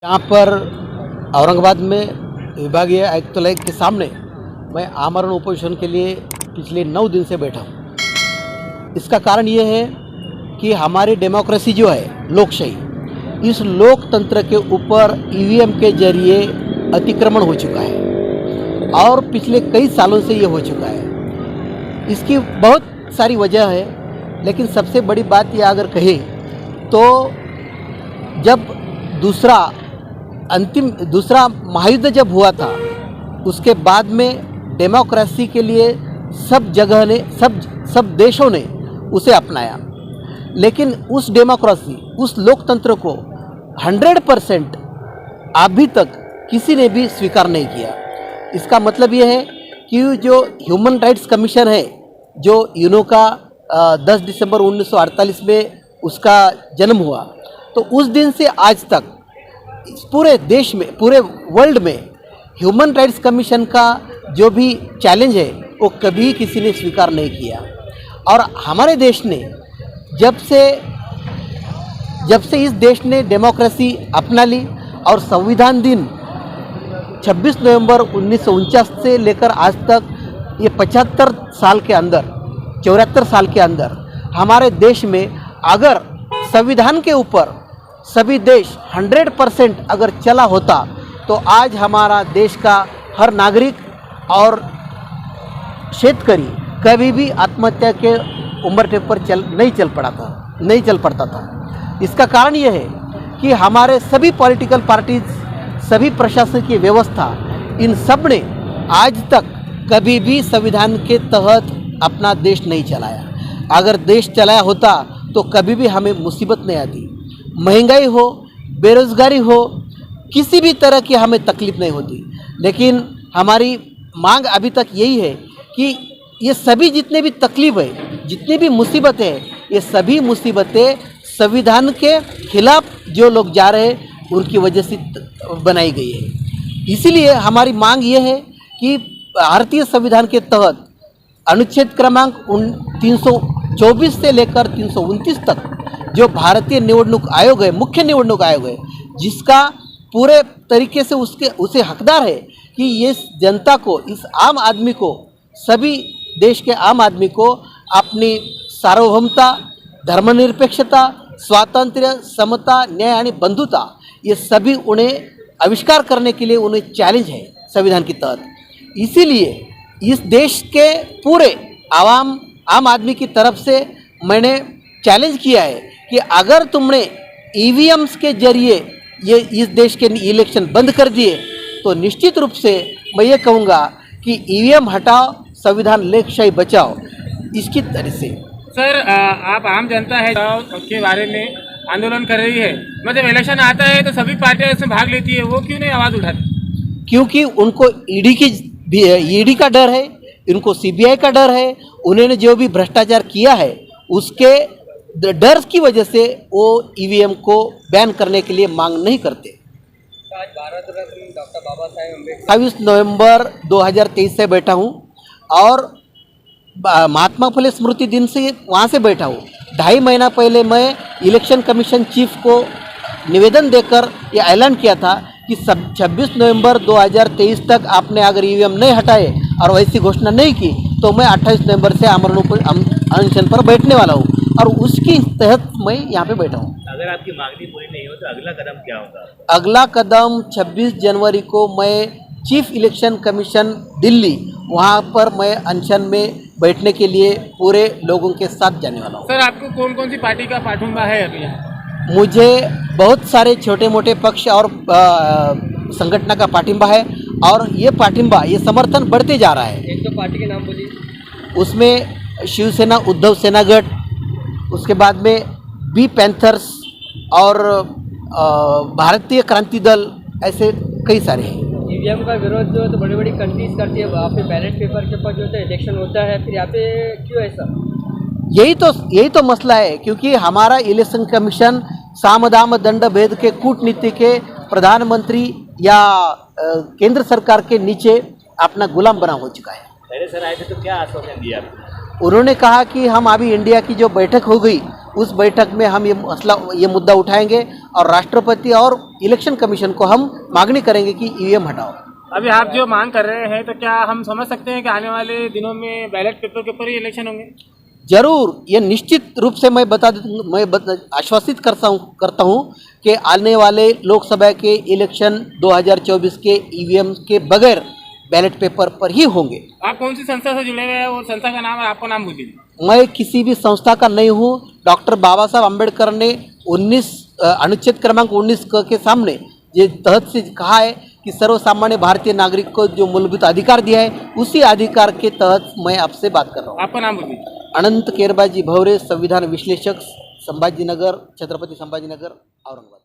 यहाँ पर औरंगाबाद में विभागीय आयुक्तालय के सामने मैं आमरण उपोषण के लिए पिछले 9 दिन से बैठा हूँ। इसका कारण ये है कि हमारी डेमोक्रेसी जो है, लोकशाही, इस लोकतंत्र के ऊपर ईवीएम के जरिए अतिक्रमण हो चुका है और पिछले कई सालों से ये हो चुका है। इसकी बहुत सारी वजह है, लेकिन सबसे बड़ी बात ये अगर कहें तो जब दूसरा महायुद्ध जब हुआ था, उसके बाद में डेमोक्रेसी के लिए सब देशों ने उसे अपनाया, लेकिन उस डेमोक्रेसी, उस लोकतंत्र को 100% अभी तक किसी ने भी स्वीकार नहीं किया। इसका मतलब ये है कि जो ह्यूमन राइट्स कमीशन है, जो यूनो का 10 दिसंबर 1948 में उसका जन्म हुआ, तो उस दिन से आज तक पूरे देश में, पूरे वर्ल्ड में ह्यूमन राइट्स कमीशन का जो भी चैलेंज है वो कभी किसी ने स्वीकार नहीं किया। और हमारे देश ने जब से इस देश ने डेमोक्रेसी अपना ली और संविधान दिन 26 नवंबर 1949 से लेकर आज तक ये 74 साल के अंदर, 74 साल के अंदर हमारे देश में अगर संविधान के ऊपर सभी देश 100% अगर चला होता तो आज हमारा देश का हर नागरिक और शेतकरी कभी भी आत्महत्या के उम्र पर नहीं चल पड़ता था। इसका कारण यह है कि हमारे सभी पॉलिटिकल पार्टीज, सभी प्रशासन की व्यवस्था, इन सब ने आज तक कभी भी संविधान के तहत अपना देश नहीं चलाया। अगर देश चलाया होता तो कभी भी हमें मुसीबत नहीं आती, महंगाई हो, बेरोजगारी हो, किसी भी तरह की हमें तकलीफ नहीं होती। लेकिन हमारी मांग अभी तक यही है कि ये सभी जितने भी तकलीफ है, जितनी भी मुसीबतें हैं, ये सभी मुसीबतें संविधान के खिलाफ जो लोग जा रहे हैं उनकी वजह से बनाई गई है। इसीलिए हमारी मांग ये है कि भारतीय संविधान के तहत अनुच्छेद क्रमांक 324 से लेकर 329 तक जो भारतीय निवडणूक आयोग है, मुख्य निवडणूक आयोग है, जिसका पूरे तरीके से उसे हकदार है कि ये जनता को, इस आम आदमी को, सभी देश के आम आदमी को अपनी सार्वभौमता, धर्मनिरपेक्षता, स्वातंत्र्य, समता, न्याय और बंधुता, ये सभी उन्हें आविष्कार करने के लिए उन्हें चैलेंज है संविधान के तहत। इसीलिए इस देश के पूरे आम आदमी की तरफ से मैंने चैलेंज किया है कि अगर तुमने ईवीएम्स के जरिए ये इस देश के इलेक्शन बंद कर दिए तो निश्चित रूप से मैं ये कहूँगा कि ईवीएम हटाओ, संविधान लोकशाही बचाओ। इसकी तरह से सर, आप आम जनता है के बारे में आंदोलन कर रही है, मतलब इलेक्शन आता है तो सभी पार्टियां इसमें भाग लेती है, वो क्यों नहीं आवाज़ उठाती? क्योंकि उनको ईडी का डर है, इनको सीबीआई का डर है। उन्होंने जो भी भ्रष्टाचार किया है उसके डर की वजह से वो ईवीएम को बैन करने के लिए मांग नहीं करते। आज भारत रत्न डॉक्टर बाबा साहेब अम्बेडकर 28 नवंबर 2023 से बैठा हूँ और महात्मा फुले स्मृति दिन से वहाँ से बैठा हूँ। 2.5 महीना पहले मैं इलेक्शन कमीशन चीफ को निवेदन देकर ये ऐलान किया था कि 26 नवंबर 2023 तक आपने अगर ईवीएम नहीं हटाए और वैसी घोषणा नहीं की तो मैं 28 नवंबर से अनशन पर बैठने वाला हूँ और उसकी तहत मैं यहाँ पे बैठा हूँ। अगर आपकी मांगनी पूरी नहीं हो तो अगला कदम क्या होगा? अगला कदम 26 जनवरी को मैं चीफ इलेक्शन कमीशन दिल्ली, वहाँ पर मैं अनशन में बैठने के लिए पूरे लोगों के साथ जाने वाला हूँ। सर, आपको कौन कौन सी पार्टी का पाठुंबा है अभी यहाँ? मुझे बहुत सारे छोटे मोटे पक्ष और संगठन का पाठिंबा है और ये समर्थन बढ़ते जा रहा है। एक दो पार्टी के नाम बोलिए। उसमें शिवसेना, उद्धव सेना गठ, उसके बाद में बी पैंथर्स और भारतीय क्रांति दल, ऐसे कई सारे हैं। ईवीएम का विरोध जो है तो बड़ी बड़ी कंट्रीज करती है, वहाँ पे बैलेट पेपर के ऊपर जो है इलेक्शन होता है, फिर यहाँ पे क्यों ऐसा? यही तो मसला है, क्योंकि हमारा इलेक्शन कमीशन साम दाम दंड भेद के कूटनीति के प्रधानमंत्री या केंद्र सरकार के नीचे अपना गुलाम बना हो चुका है। पहले सर आए थे तो क्या आश्वासन दिया आपने? उन्होंने कहा कि हम अभी इंडिया की जो बैठक हो गई उस बैठक में हम ये मुद्दा उठाएंगे और राष्ट्रपति और इलेक्शन कमीशन को हम मांगनी करेंगे कि ईवीएम हटाओ। अभी आप जो मांग कर रहे हैं तो क्या हम समझ सकते हैं कि आने वाले दिनों में बैलेट पेपर के ऊपर ही इलेक्शन होंगे? जरूर, ये निश्चित रूप से मैं आश्वासित करता हूँ कि आने वाले लोकसभा के इलेक्शन 2024 के ईवीएम के बगैर बैलेट पेपर पर ही होंगे। आप कौन सी संस्था से जुड़े हुए हैं और संस्था का नाम है, आपका नाम बोलिए। मैं किसी भी संस्था का नहीं हूँ। डॉक्टर बाबा साहब अम्बेडकर ने 19 अनुच्छेद क्रमांक 19 के सामने ये तहत से कहा है कि सर्वसामान्य भारतीय नागरिक को जो मूलभूत अधिकार दिया है, उसी अधिकार के तहत मैं आपसे बात कर रहा हूँ। आपका नाम बोलिए। अनंत केरबाजी भवरे, संविधान विश्लेषक, संभाजीनगर, छत्रपति संभाजीनगर, औरंगाबाद।